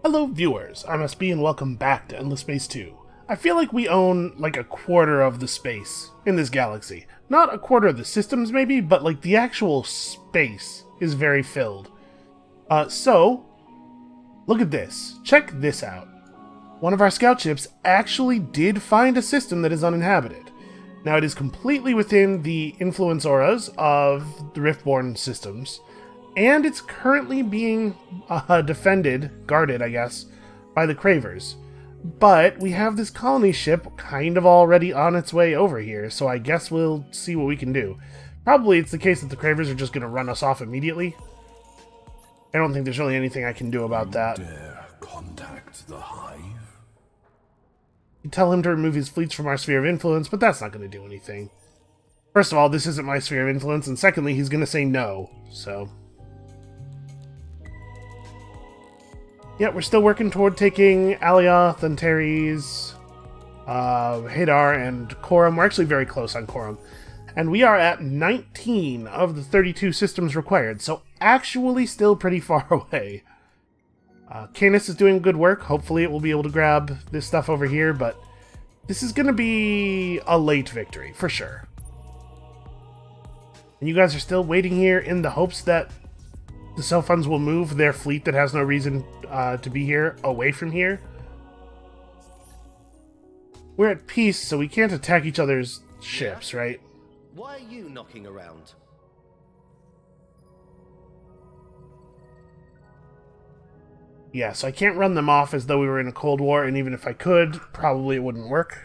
Hello viewers, I'm SB and welcome back to Endless Space 2. I feel like we own like a quarter of the space in this galaxy. Not a quarter of the systems maybe, but like the actual space is very filled. So, look at this. Check this out. One of our scout ships actually did find a system that is uninhabited. Now it is completely within the influence auras of the Riftborn systems, and it's currently being guarded, I guess, by the Cravers. But we have this colony ship kind of already on its way over here, so I guess we'll see what we can do. Probably it's the case that the Cravers are just going to run us off immediately. I don't think there's really anything I can do about that. Dare contact the Hive? You tell him to remove his fleets from our sphere of influence, but that's not going to do anything. First of all, this isn't my sphere of influence, and secondly, he's going to say no, so... Yeah, we're still working toward taking Alioth, Antares, Hadar, and Corum. We're actually very close on Corum. And we are at 19 of the 32 systems required, so actually still pretty far away. Canis is doing good work. Hopefully it will be able to grab this stuff over here, but this is going to be a late victory, for sure. And you guys are still waiting here in the hopes that the Self-Funds will move their fleet that has no reason to be here away from here. We're at peace, so we can't attack each other's ships, right? Why are you knocking around? Yeah, so I can't run them off as though we were in a Cold War, and even if I could, probably it wouldn't work.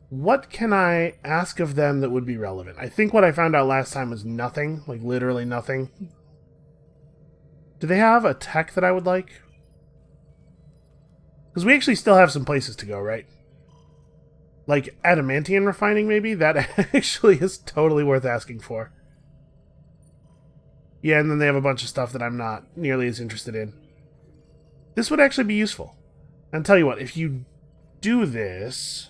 What can I ask of them that would be relevant? I think what I found out last time was nothing, like literally nothing. Do they have a tech that I would like? Because we actually still have some places to go, right? Like adamantium refining, maybe? That actually is totally worth asking for. Yeah, and then they have a bunch of stuff that I'm not nearly as interested in. This would actually be useful. And tell you what, if you do this,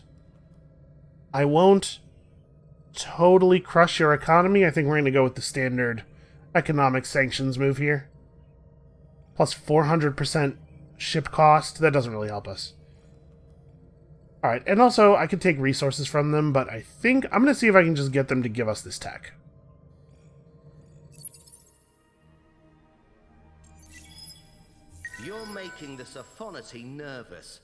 I won't totally crush your economy. I think we're going to go with the standard economic sanctions move here. Plus 400% ship cost. That doesn't really help us. Alright, and also I could take resources from them, but I think I'm going to see if I can just get them to give us this tech. You're making the Sophonoty nervous.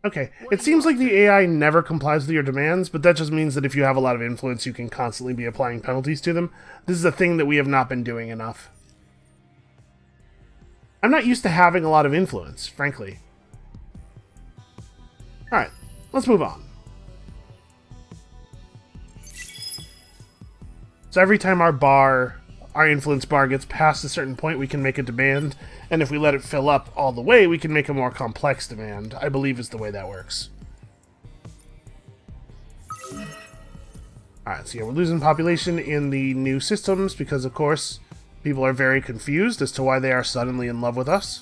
Okay, it seems like the AI never complies with your demands, but that just means that if you have a lot of influence, you can constantly be applying penalties to them. This is a thing that we have not been doing enough. I'm not used to having a lot of influence, frankly. Alright, let's move on. So every time our influence bar gets past a certain point, we can make a demand, and if we let it fill up all the way, we can make a more complex demand, I believe is the way that works. Alright, so yeah, we're losing population in the new systems because, of course, people are very confused as to why they are suddenly in love with us.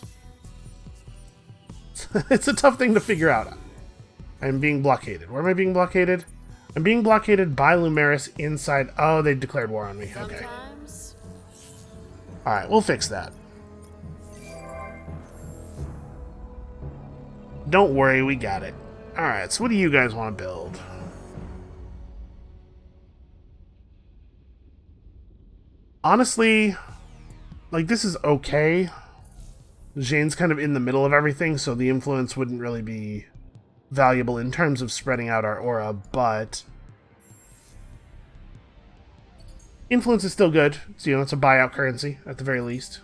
It's a tough thing to figure out. I'm being blockaded. Where am I being blockaded? I'm being blockaded by Lumeris inside... Oh, they declared war on me. Okay. Alright, we'll fix that. Don't worry, we got it. Alright, so what do you guys want to build? Honestly, like, this is okay. Jane's kind of in the middle of everything, so the influence wouldn't really be valuable in terms of spreading out our aura, but... influence is still good, so, you know, it's a buyout currency, at the very least.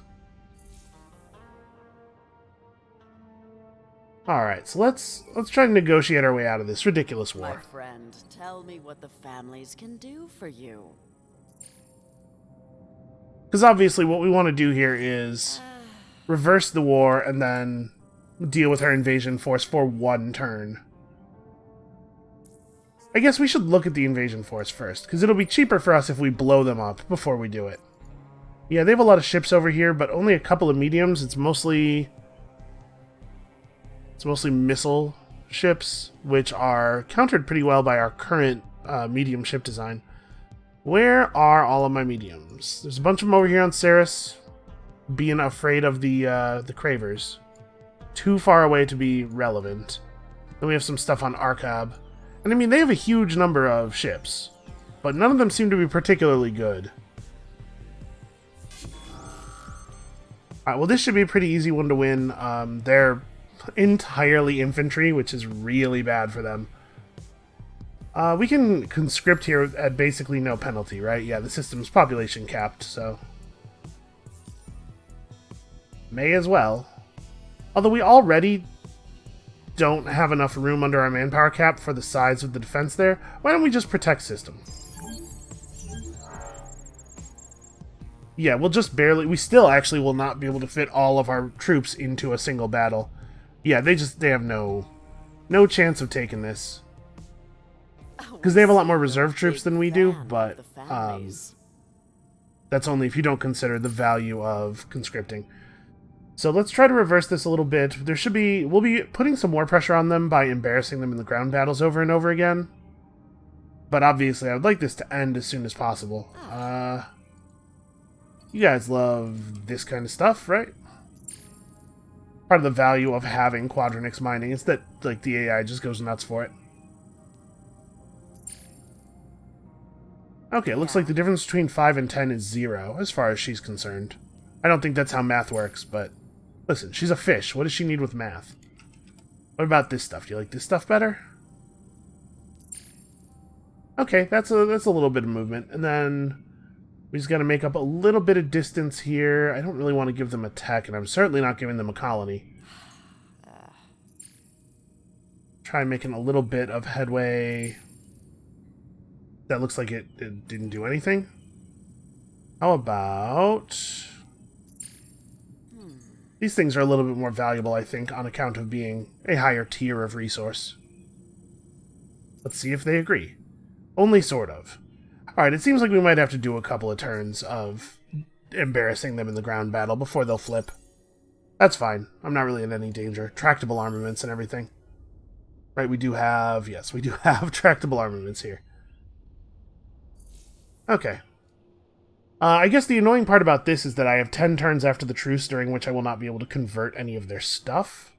Alright, so let's try to negotiate our way out of this ridiculous war. My friend, tell me what the families can do for you. Because obviously what we want to do here is reverse the war and then deal with her invasion force for one turn. I guess we should look at the invasion force first, because it'll be cheaper for us if we blow them up before we do it. Yeah, they have a lot of ships over here, but only a couple of mediums. It's mostly missile ships, which are countered pretty well by our current medium ship design. Where are all of my mediums? There's a bunch of them over here on Ceres. being afraid of the Cravers. Too far away to be relevant. Then we have some stuff on Arcab. And I mean, they have a huge number of ships, but none of them seem to be particularly good. Alright, well this should be a pretty easy one to win. They're entirely infantry, which is really bad for them. We can conscript here at basically no penalty, right? Yeah, the system's population capped, so... May as well. Although we already don't have enough room under our manpower cap for the size of the defense there, why don't we just protect system? Yeah, we'll just barely... We still actually will not be able to fit all of our troops into a single battle. Yeah, they have no chance of taking this. Because they have a lot more reserve troops than we do, but that's only if you don't consider the value of conscripting. So let's try to reverse this a little bit. We'll be putting some more pressure on them by embarrassing them in the ground battles over and over again. But obviously, I would like this to end as soon as possible. You guys love this kind of stuff, right? Part of the value of having Quadronix mining is that, like, the AI just goes nuts for it. Okay, it looks like the difference between 5 and 10 is 0, as far as she's concerned. I don't think that's how math works, but... Listen, she's a fish. What does she need with math? What about this stuff? Do you like this stuff better? Okay, that's a little bit of movement. And then we just got to make up a little bit of distance here. I don't really want to give them a tech, and I'm certainly not giving them a colony. Try making a little bit of headway. That looks like it didn't do anything. How about... These things are a little bit more valuable, I think, on account of being a higher tier of resource. Let's see if they agree. Only sort of. Alright, it seems like we might have to do a couple of turns of embarrassing them in the ground battle before they'll flip. That's fine. I'm not really in any danger. Tractable armaments and everything. Right, we do have... Yes, we do have tractable armaments here. Okay. I guess the annoying part about this is that I have 10 turns after the truce during which I will not be able to convert any of their stuff.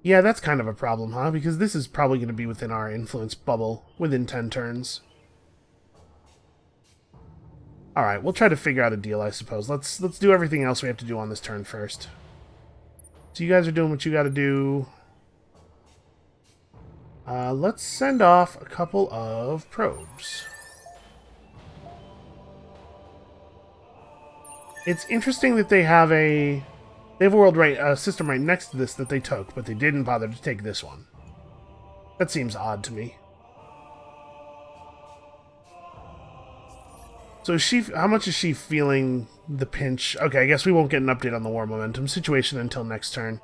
Yeah, that's kind of a problem, huh? Because this is probably going to be within our influence bubble within 10 turns. Alright, we'll try to figure out a deal, I suppose. Let's do everything else we have to do on this turn first. So you guys are doing what you gotta do. Let's send off a couple of probes. It's interesting that they have a system right next to this that they took, but they didn't bother to take this one. That seems odd to me. So how much is she feeling the pinch? Okay, I guess we won't get an update on the war momentum situation until next turn.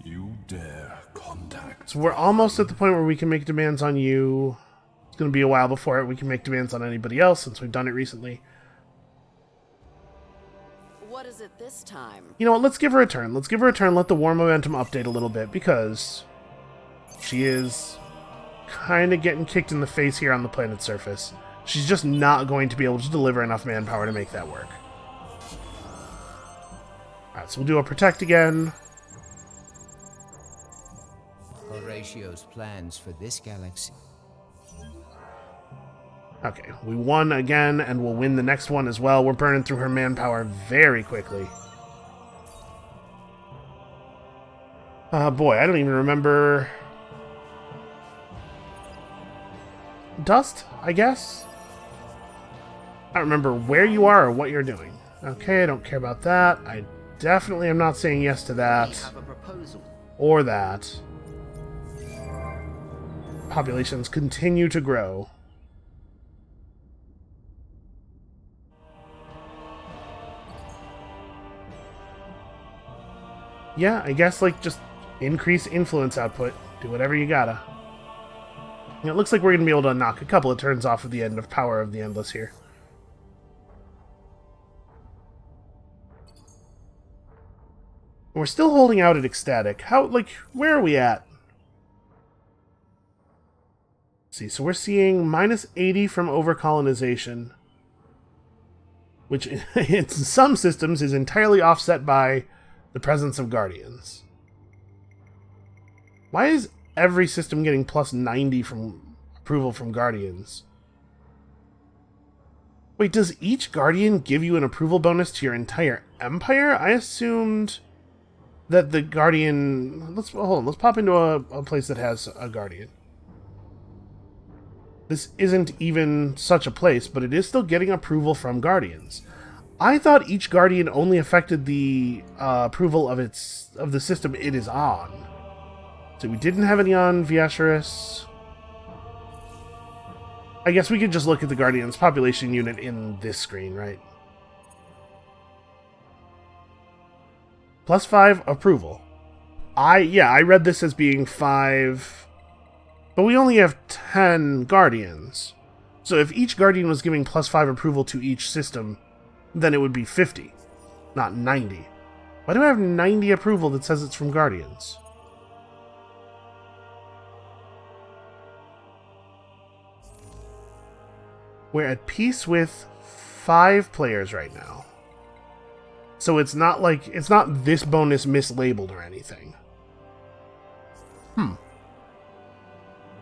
You dare contact. So we're almost at the point where we can make demands on you. It's going to be a while before we can make demands on anybody else since we've done it recently. What is it this time? You know what, let's give her a turn. Let's give her a turn, let the war momentum update a little bit, because she is kind of getting kicked in the face here on the planet's surface. She's just not going to be able to deliver enough manpower to make that work. Alright, so we'll do a protect again. Horatio's plans for this galaxy. Okay, we won again, and we'll win the next one as well. We're burning through her manpower very quickly. Boy, I don't even remember... Dust, I guess? I don't remember where you are or what you're doing. Okay, I don't care about that. I definitely am not saying yes to that. We have a proposal. Or that. Populations continue to grow. Yeah, I guess, like, just increase influence output. Do whatever you gotta. And it looks like we're gonna be able to knock a couple of turns off of the end of Power of the Endless here. We're still holding out at Ecstatic. How, like, where are we at? See, so we're seeing minus 80 from overcolonization, which in some systems is entirely offset by the presence of guardians. Why is every system getting plus 90 from approval from guardians? Wait, does each guardian give you an approval bonus to your entire empire? I assumed that the guardian... Hold on, let's pop into a place that has a guardian. This isn't even such a place, but it is still getting approval from guardians. I thought each guardian only affected the approval of the system it is on. So we didn't have any on Viasharis. I guess we could just look at the guardian's population unit in this screen, right? Plus 5 approval. I read this as being 5... But we only have 10 guardians. So if each guardian was giving plus 5 approval to each system, then it would be 50, not 90. Why do I have 90 approval that says it's from guardians? We're at peace with 5 players right now. So it's not this bonus mislabeled or anything.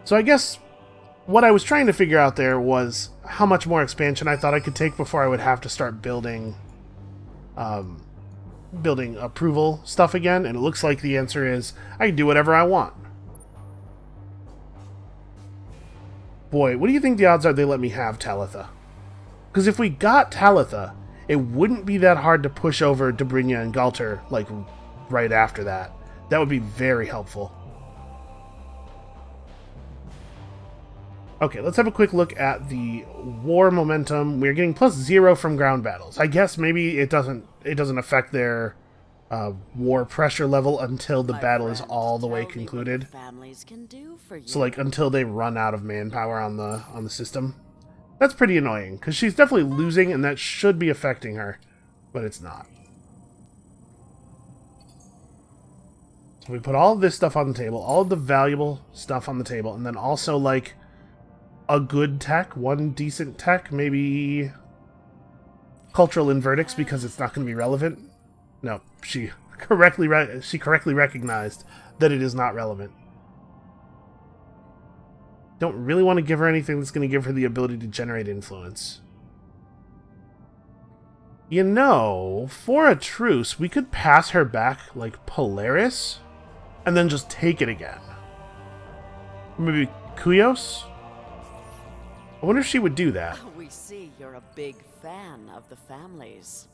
So I guess what I was trying to figure out there was how much more expansion I thought I could take before I would have to start building approval stuff again, and it looks like the answer is I can do whatever I want. Boy, what do you think the odds are they let me have Talitha? Because if we got Talitha, it wouldn't be that hard to push over Dobrynya and Galter, like, right after that. That would be very helpful. Okay, let's have a quick look at the war momentum. We're getting plus 0 from ground battles. I guess maybe it doesn't affect their war pressure level until the battle is all the way concluded. So like until they run out of manpower on the system. That's pretty annoying because she's definitely losing and that should be affecting her, but it's not. So we put all of this stuff on the table, all of the valuable stuff on the table, and then also like a good tech, one decent tech, maybe cultural inverdicts because it's not going to be relevant. No, she correctly recognized that it is not relevant. Don't really want to give her anything that's going to give her the ability to generate influence. You know, for a truce, we could pass her back like Polaris and then just take it again. Maybe Kuyos? I wonder if she would do that. We see you're a big fan of the families.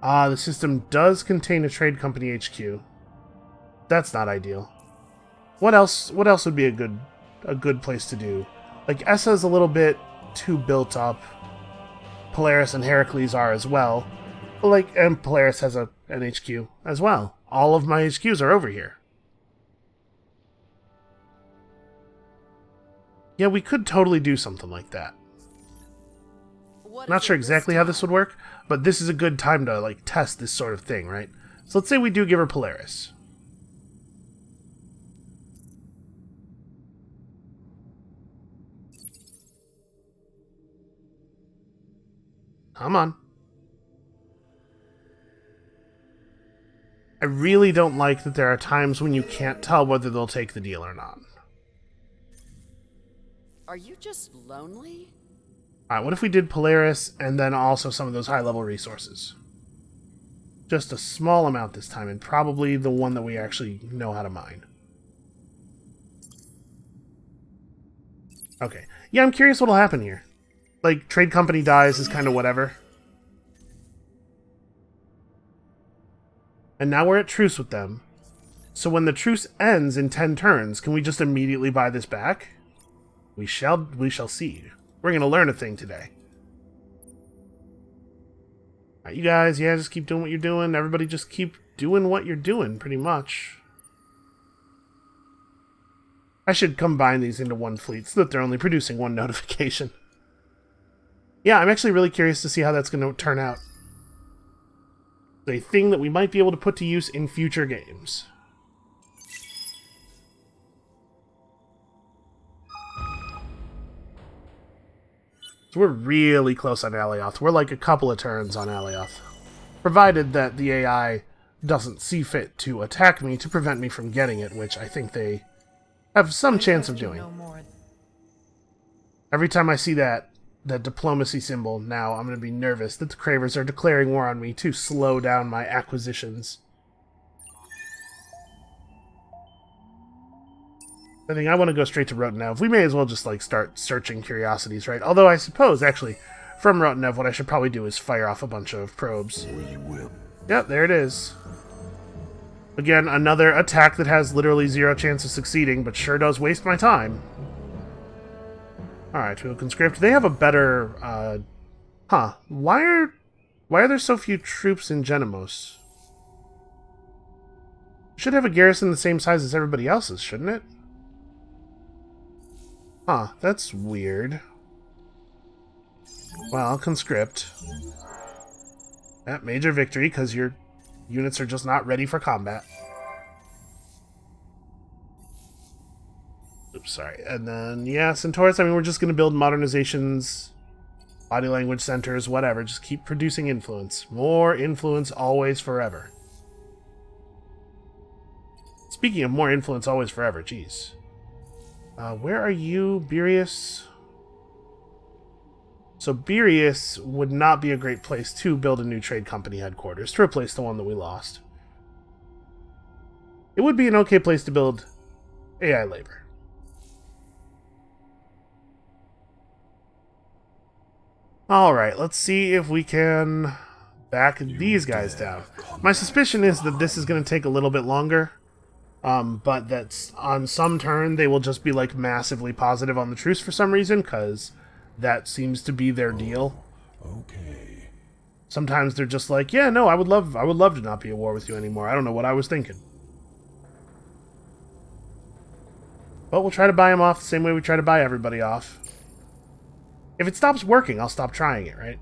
The system does contain a trade company HQ. That's not ideal. What else would be a good place to do? Like Essa's a little bit too built up. Polaris and Heracles are as well. But and Polaris has an HQ as well. All of my HQs are over here. Yeah, we could totally do something like that. Not sure exactly how this would work, but this is a good time to test this sort of thing, right? So let's say we do give her Polaris. Come on. I really don't like that there are times when you can't tell whether they'll take the deal or not. Are you just lonely? Alright, what if we did Polaris and then also some of those high-level resources? Just a small amount this time, and probably the one that we actually know how to mine. Okay. Yeah, I'm curious what'll happen here. Like, trade company dies is kind of whatever. And now we're at truce with them. So when the truce ends in 10 turns, can we just immediately buy this back? We shall see. We're going to learn a thing today. Alright, you guys, yeah, just keep doing what you're doing. Everybody just keep doing what you're doing, pretty much. I should combine these into one fleet so that they're only producing one notification. Yeah, I'm actually really curious to see how that's going to turn out. A thing that we might be able to put to use in future games. So we're really close on Alioth. We're like a couple of turns on Alioth. Provided that the AI doesn't see fit to attack me to prevent me from getting it, which I think they have some chance of doing. Every time I see that diplomacy symbol, now I'm going to be nervous that the Cravers are declaring war on me to slow down my acquisitions. I think I want to go straight to Rotenev. We may as well just, like, start searching curiosities, right? Although I suppose, actually, from Rotenev, what I should probably do is fire off a bunch of probes. We will. Yep, there it is. Again, another attack that has literally zero chance of succeeding, but sure does waste my time. Alright, we'll conscript. They have a better, Why are there so few troops in Genomos? Should have a garrison the same size as everybody else's, shouldn't it? Huh, that's weird. Well, conscript. Major victory, because your units are just not ready for combat. Oops, sorry. And then, yeah, Centaurus, I mean, we're just going to build modernizations, body language centers, whatever. Just keep producing influence. More influence always forever. Speaking of more influence always forever, jeez. Where are you, Beerius? So Beerius would not be a great place to build a new trade company headquarters to replace the one that we lost. It would be an okay place to build AI labor. Alright, let's see if we can back these guys down. My suspicion is that this is going to take a little bit longer. But that's on some turn they will just be like massively positive on the truce for some reason, because that seems to be their deal. Okay. Sometimes they're just like, yeah, no, I would love to not be at war with you anymore. I don't know what I was thinking. But we'll try to buy them off the same way we try to buy everybody off. If it stops working, I'll stop trying it, right?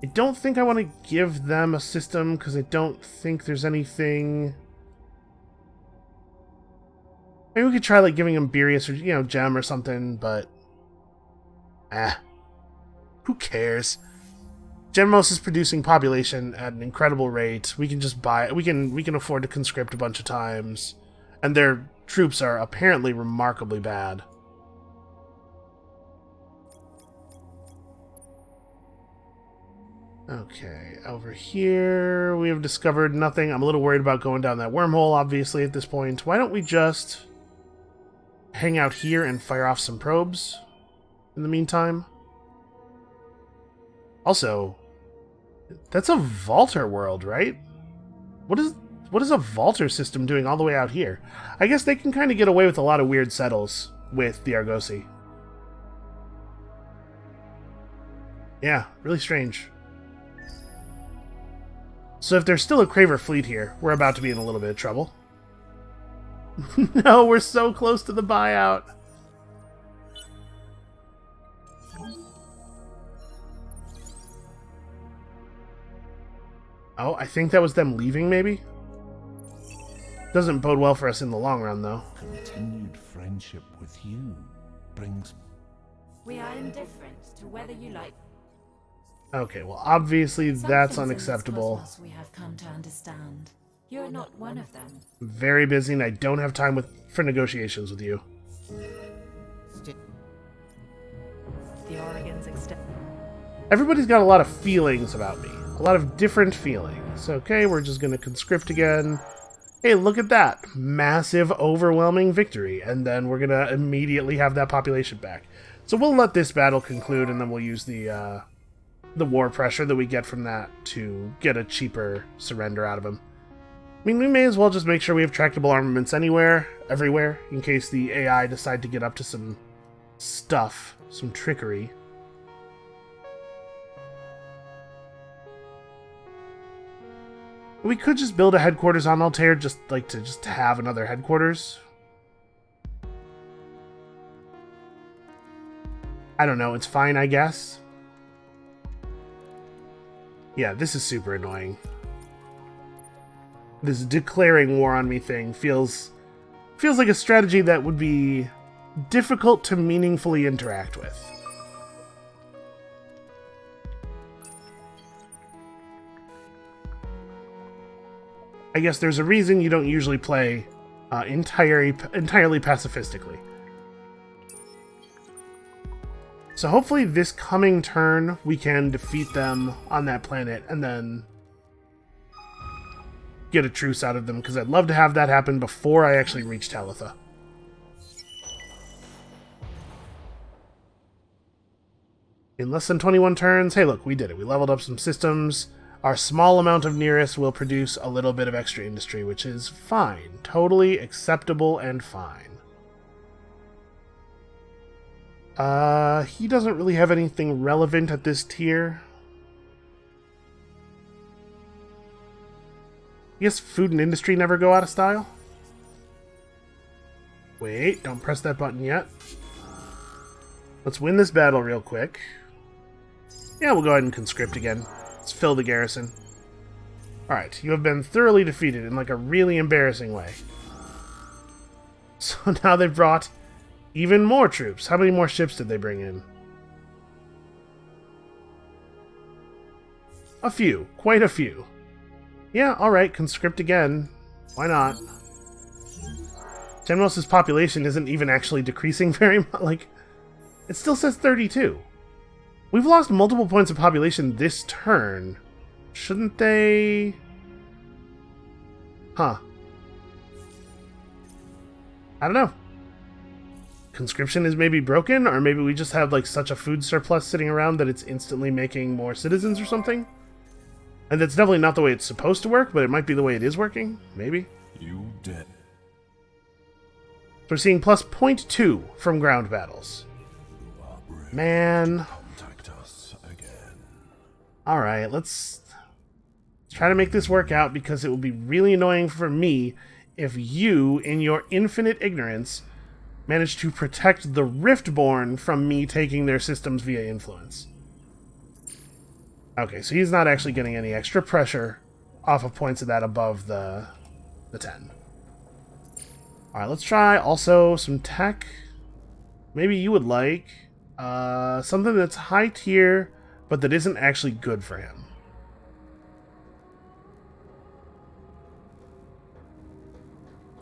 I don't think I want to give them a system, because I don't think there's anything... Maybe we could try, like, giving them Beerius or, you know, Gem or something, but... who cares? Genmos is producing population at an incredible rate. We can just buy... We can afford to conscript a bunch of times. And their troops are apparently remarkably bad. Okay, over here we have discovered nothing. I'm a little worried about going down that wormhole, obviously, at this point. Why don't we just... hang out here and fire off some probes in the meantime? Also, that's a Vaulter world, right? What is a Vaulter system doing all the way out here? I guess they can kind of get away with a lot of weird settles with the Argosy. Yeah, really strange. So if there's still a Craver fleet here, we're about to be in a little bit of trouble. No, we're so close to the buyout. Oh, I think that was them leaving, maybe? Doesn't bode well for us in the long run, though. Continued friendship with you brings... We are indifferent to whether you like. Okay, well, obviously Some that's things in this unacceptable. cosmos we have come to understand. You're not one of them. Very busy, and I don't have time for negotiations with you. The Oregon's extent. Everybody's got a lot of feelings about me. A lot of different feelings. Okay, we're just going to conscript again. Hey, look at that. Massive, overwhelming victory. And then we're going to immediately have that population back. So we'll let this battle conclude, and then we'll use the war pressure that we get from that to get a cheaper surrender out of him. I mean, we may as well just make sure we have tractable armaments everywhere, in case the AI decide to get up to some stuff, some trickery. We could just build a headquarters on Altair, just to have another headquarters. I don't know, it's fine, I guess. Yeah, this is super annoying. This declaring war on me thing feels like a strategy that would be difficult to meaningfully interact with. I guess there's a reason you don't usually play entirely pacifistically. So hopefully this coming turn we can defeat them on that planet and then get a truce out of them, because I'd love to have that happen before I actually reach Talitha. In less than 21 turns, hey look, we did it. We leveled up some systems. Our small amount of nearest will produce a little bit of extra industry, which is fine. Totally acceptable and fine. He doesn't really have anything relevant at this tier. I guess food and industry never go out of style. Wait, don't press that button yet. Let's win this battle real quick. Yeah, we'll go ahead and conscript again. Let's fill the garrison. Alright, you have been thoroughly defeated in like a really embarrassing way. So now they've brought even more troops. How many more ships did they bring in? A few. Quite a few. Yeah, alright, conscript again. Why not? Genmos' population isn't even actually decreasing very much. Like, it still says 32. We've lost multiple points of population this turn. Shouldn't they... Huh. I don't know. Conscription is maybe broken, or maybe we just have like such a food surplus sitting around that it's instantly making more citizens or something? And that's definitely not the way it's supposed to work, but it might be the way it is working. Maybe. You dead. So we're seeing plus 0.2 from ground battles. Man. Contact us again. Alright, let's try to make this work out, because it will be really annoying for me if you, in your infinite ignorance, manage to protect the Riftborn from me taking their systems via influence. Okay, so he's not actually getting any extra pressure off of points of that above the 10. Alright, let's try also some tech. Maybe you would like something that's high tier, but that isn't actually good for him.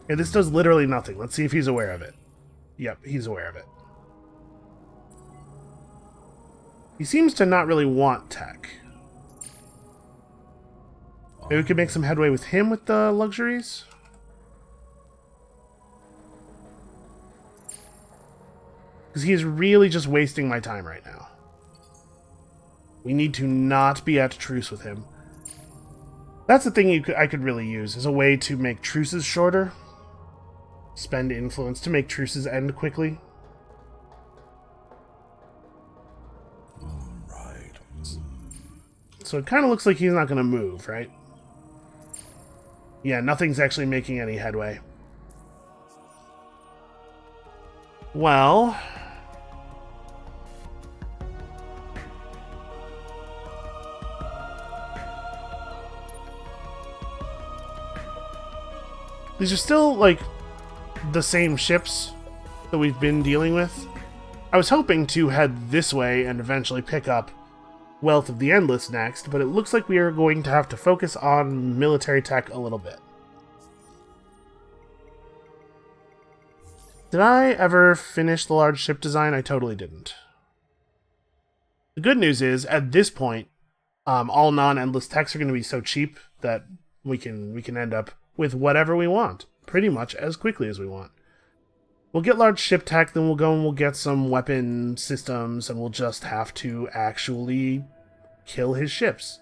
Yeah, this does literally nothing. Let's see if he's aware of it. Yep, he's aware of it. He seems to not really want tech. Maybe we could make some headway with him with the luxuries? Because he is really just wasting my time right now. We need to not be at truce with him. That's the thing I could really use, is a way to make truces shorter. Spend influence to make truces end quickly. Right. So it kind of looks like he's not going to move, right? Yeah, nothing's actually making any headway. Well... these are still, like, the same ships that we've been dealing with. I was hoping to head this way and eventually pick up Wealth of the Endless next, but it looks like we are going to have to focus on military tech a little bit. Did I ever finish the large ship design? I totally didn't. The good news is, at this point, all non-endless techs are going to be so cheap that we can end up with whatever we want, pretty much as quickly as we want. We'll get large ship tech, then we'll go and we'll get some weapon systems, and we'll just have to actually kill his ships.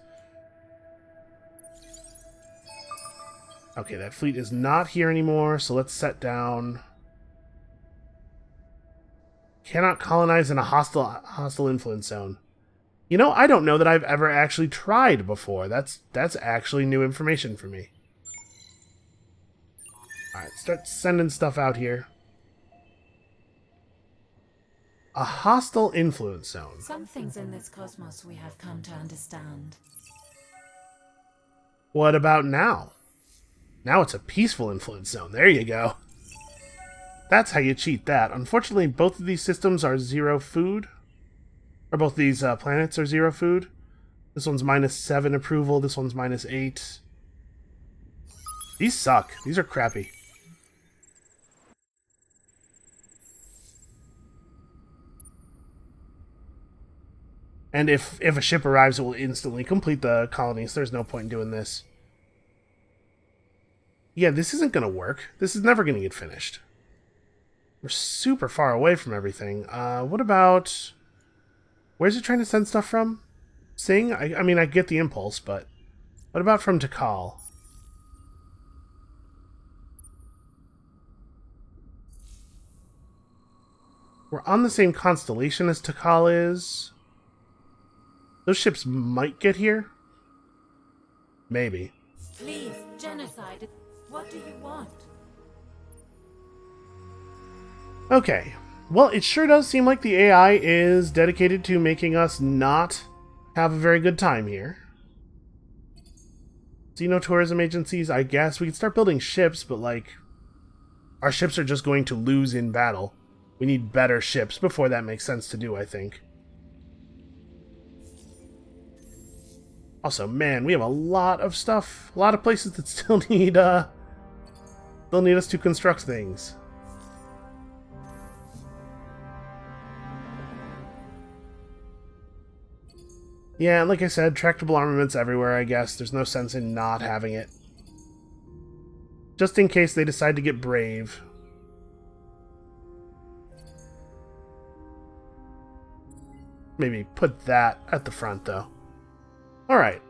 Okay, that fleet is not here anymore, so let's set down... Cannot colonize in a hostile influence zone. You know, I don't know that I've ever actually tried before. That's actually new information for me. Alright, start sending stuff out here. A hostile influence zone. Some things in this cosmos we have come to understand. What about now? Now it's a peaceful influence zone. There you go. That's how you cheat that. Unfortunately, both of these systems are 0 food. Or both these planets are 0 food. This one's -7 approval. This one's -8. These suck. These are crappy. And if a ship arrives, it will instantly complete the colony, so there's no point in doing this. Yeah, this isn't going to work. This is never going to get finished. We're super far away from everything. What about... Where's it trying to send stuff from? Sing? I mean, I get the impulse, but... What about from Takal? We're on the same constellation as Takal is. Those ships might get here. Maybe. Please, genocide. What do you want? Okay. Well, it sure does seem like the AI is dedicated to making us not have a very good time here. Xenotourism agencies, I guess. We could start building ships, but, like, our ships are just going to lose in battle. We need better ships before that makes sense to do, I think. Also, man, we have a lot of stuff. A lot of places that still need us to construct things. Yeah, like I said, tractable armaments everywhere, I guess. There's no sense in not having it. Just in case they decide to get brave. Maybe put that at the front, though. Alright.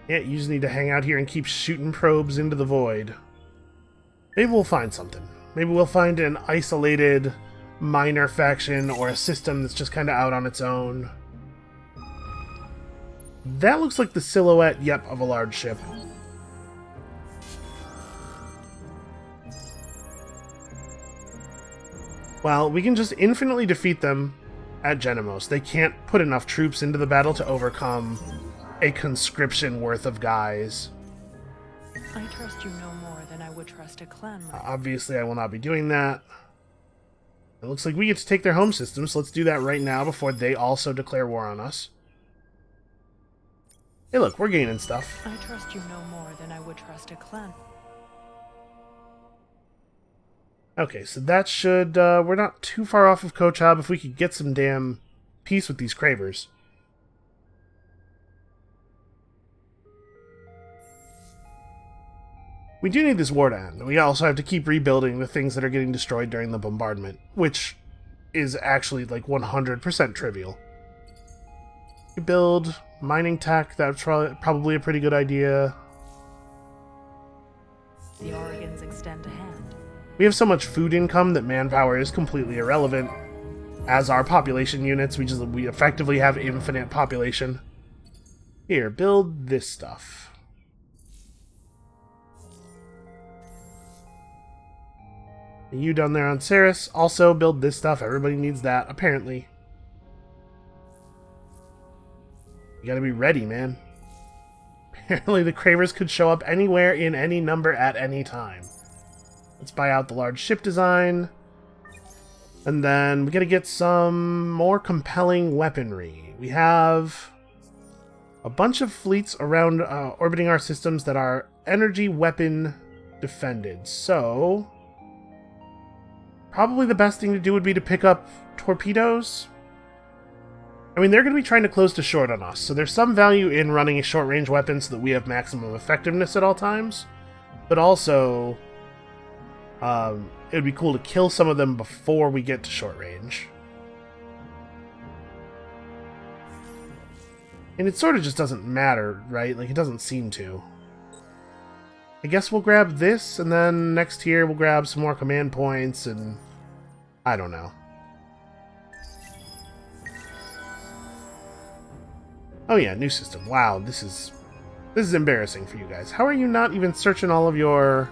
Yeah, you just need to hang out here and keep shooting probes into the void. Maybe we'll find something. Maybe we'll find an isolated minor faction or a system that's just kind of out on its own. That looks like the silhouette, yep, of a large ship. Well, we can just infinitely defeat them at Genomos. They can't put enough troops into the battle to overcome a conscription worth of guys. I trust you no more than I would trust a clan. Obviously, I will not be doing that. It looks like we get to take their home system, so let's do that right now before they also declare war on us. Hey look, we're gaining stuff. I trust you no more than I would trust a clan. Okay, so that should, we're not too far off of Kochab if we could get some damn peace with these cravers. We do need this war to end. We also have to keep rebuilding the things that are getting destroyed during the bombardment, which is actually like 100% trivial. We build mining tech, that's probably a pretty good idea. The Oregons extend a hand. We have so much food income that manpower is completely irrelevant. As our population units, we effectively have infinite population. Here, build this stuff. And you down there on Ceres, also build this stuff. Everybody needs that, apparently. You gotta be ready, man. Apparently the Cravers could show up anywhere in any number at any time. Let's buy out the large ship design. And then we gotta get some more compelling weaponry. We have a bunch of fleets around orbiting our systems that are energy weapon defended. So probably the best thing to do would be to pick up torpedoes. I mean, they're going to be trying to close to short on us, so there's some value in running a short-range weapon so that we have maximum effectiveness at all times. But also, it would be cool to kill some of them before we get to short range. And it sort of just doesn't matter, right? Like, it doesn't seem to. I guess we'll grab this, and then next here we'll grab some more command points, and I don't know. Oh yeah, new system. Wow, this is embarrassing for you guys. How are you not even searching all of your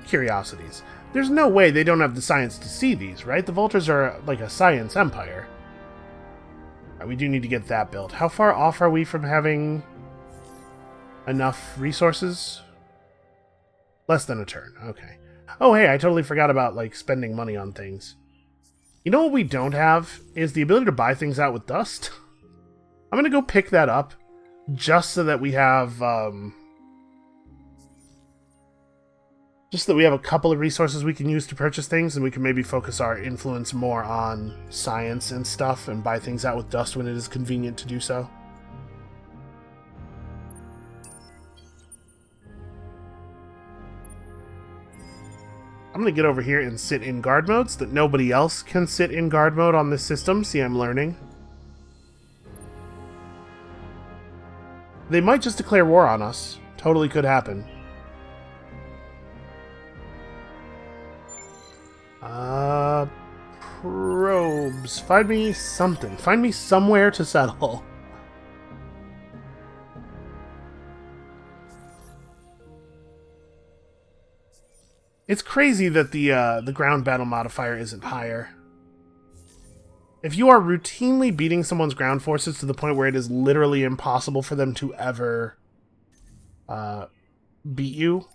curiosities? There's no way they don't have the science to see these, right? The Vultures are like a science empire. Right, we do need to get that built. How far off are we from having enough resources? Less than a turn. Okay. Oh, hey, I totally forgot about, like, spending money on things. You know what we don't have? Is the ability to buy things out with dust. I'm gonna go pick that up, just so that we have, just so that we have a couple of resources we can use to purchase things, and we can maybe focus our influence more on science and stuff, and buy things out with dust when it is convenient to do so. I'm going to get over here and sit in guard mode so that nobody else can sit in guard mode on this system. See, I'm learning. They might just declare war on us. Totally could happen. Probes. Find me something. Find me somewhere to settle. It's crazy that the ground battle modifier isn't higher. If you are routinely beating someone's ground forces to the point where it is literally impossible for them to ever beat you,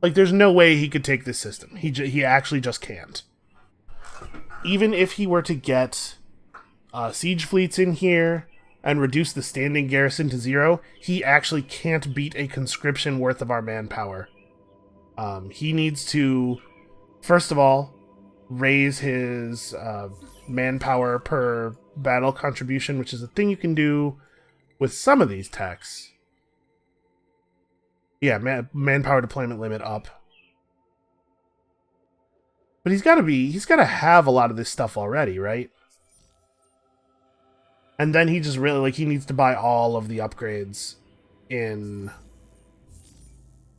like, there's no way he could take this system. He actually just can't. Even if he were to get siege fleets in here and reduce the standing garrison to 0, he actually can't beat a conscription worth of our manpower. He needs to, first of all, raise his manpower per battle contribution, which is a thing you can do with some of these techs. Yeah, manpower deployment limit up. But he's got to have a lot of this stuff already, right? And then he just really, he needs to buy all of the upgrades in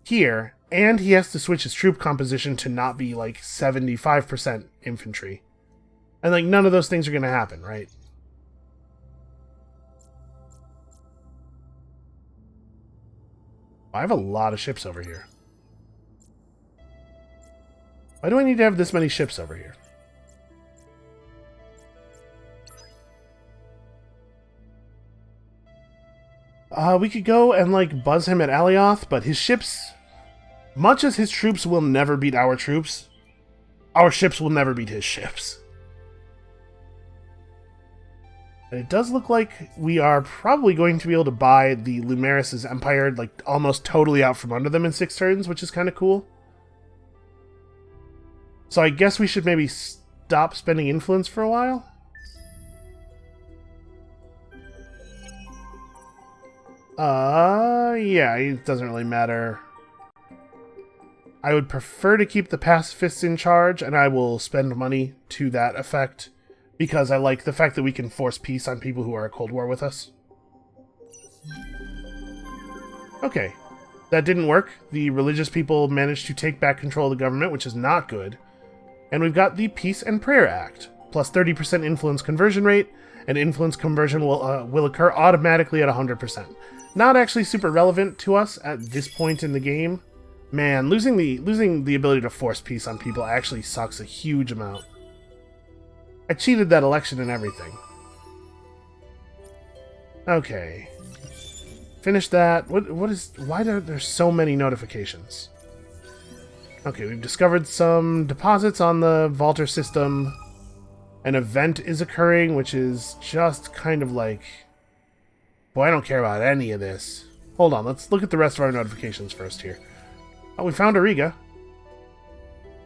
here. And he has to switch his troop composition to not be, 75% infantry. And, none of those things are going to happen, right? I have a lot of ships over here. Why do I need to have this many ships over here? We could go and, buzz him at Alioth, but his ships... Much as his troops will never beat our troops, our ships will never beat his ships. And it does look like we are probably going to be able to buy the Lumeris' empire, almost totally out from under them in 6 turns, which is kind of cool. So I guess we should maybe stop spending influence for a while? Yeah, it doesn't really matter. I would prefer to keep the pacifists in charge, and I will spend money to that effect, because I like the fact that we can force peace on people who are at Cold War with us. Okay, that didn't work. The religious people managed to take back control of the government, which is not good. And we've got the Peace and Prayer Act, plus 30% influence conversion rate, and influence conversion will occur automatically at 100%. Not actually super relevant to us at this point in the game. Man, losing the ability to force peace on people actually sucks a huge amount. I cheated that election and everything. Okay. Finish that. Why are there so many notifications? Okay, we've discovered some deposits on the Vaulter system. An event is occurring, which is just kind of like... Boy, I don't care about any of this. Hold on, let's look at the rest of our notifications first here. Oh, we found Auriga.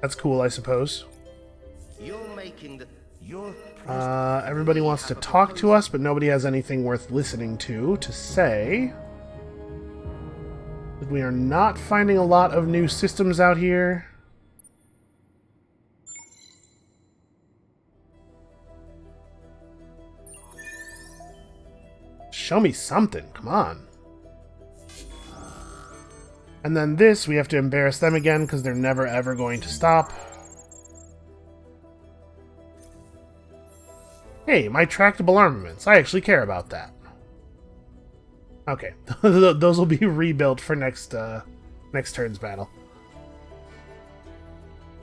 That's cool, I suppose. You're making the... Everybody wants to talk to us, but nobody has anything worth listening to say. We are not finding a lot of new systems out here. Show me something, come on. And then this, we have to embarrass them again because they're never ever going to stop. Hey, my tractable armaments. I actually care about that. Okay, those will be rebuilt for next turn's battle.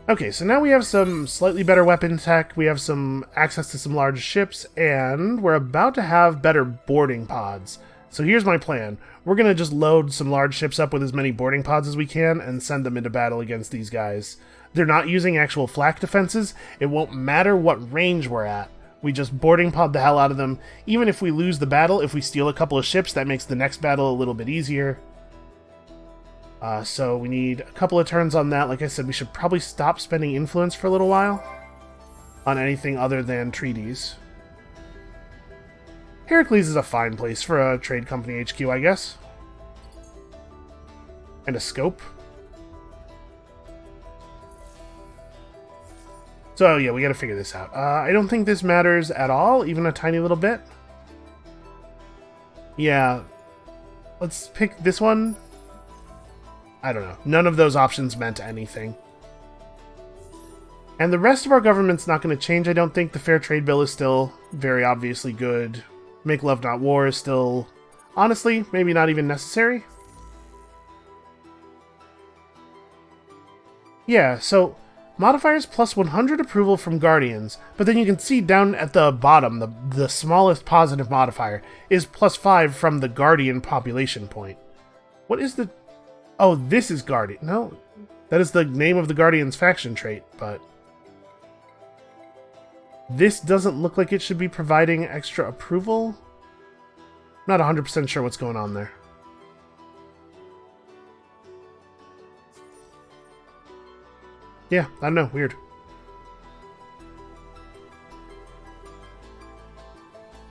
Okay, so now we have some slightly better weapon tech, we have some access to some large ships, and we're about to have better boarding pods. So here's my plan. We're going to just load some large ships up with as many boarding pods as we can and send them into battle against these guys. They're not using actual flak defenses. It won't matter what range we're at. We just boarding pod the hell out of them. Even if we lose the battle, if we steal a couple of ships, that makes the next battle a little bit easier. So we need a couple of turns on that. Like I said, we should probably stop spending influence for a little while on anything other than treaties. Heracles is a fine place for a trade company HQ, I guess. And a scope. So yeah, we gotta figure this out. I don't think this matters at all, even a tiny little bit. Yeah. Let's pick this one. I don't know. None of those options meant anything. And the rest of our government's not going to change, I don't think. The Fair Trade Bill is still very obviously good. Make Love Not War is still, honestly, maybe not even necessary. Yeah, so modifiers plus 100 approval from Guardians, but then you can see down at the bottom, the smallest positive modifier is plus 5 from the Guardian population point. What is the... Oh, this is Guardian. No, that is the name of the Guardian's faction trait, but this doesn't look like it should be providing extra approval. I'm not 100% sure what's going on there. Yeah, I don't know. Weird.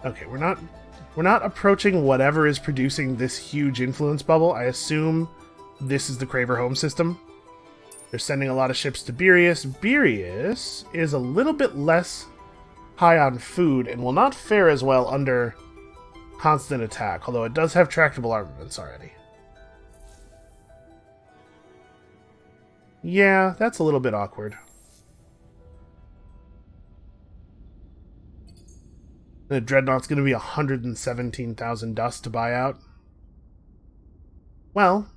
Okay, we're not approaching whatever is producing this huge influence bubble. I assume this is the Craver home system. They're sending a lot of ships to Beerius. Beerius is a little bit less high on food and will not fare as well under constant attack, although it does have tractable armaments already. Yeah, that's a little bit awkward. The Dreadnought's going to be 117,000 dust to buy out. Well,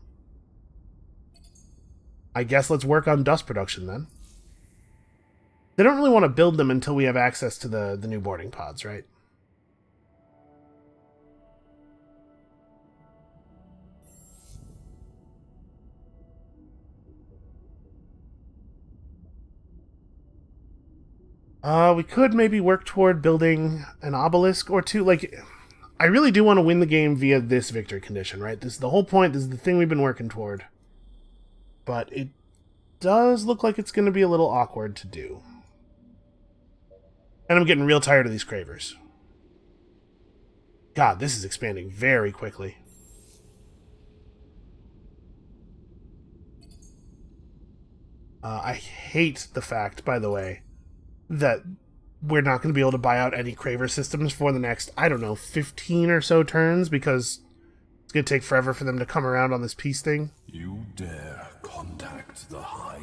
I guess let's work on dust production then. They don't really want to build them until we have access to the new boarding pods, right? We could maybe work toward building an obelisk or two. Like, I really do want to win the game via this victory condition, right? This is the whole point. This is the thing we've been working toward. But it does look like it's going to be a little awkward to do. And I'm getting real tired of these cravers. God, this is expanding very quickly. I hate the fact, by the way, that we're not going to be able to buy out any Craver systems for the next, I don't know, 15 or so turns, because it's going to take forever for them to come around on this peace thing. You dare contact the Hive?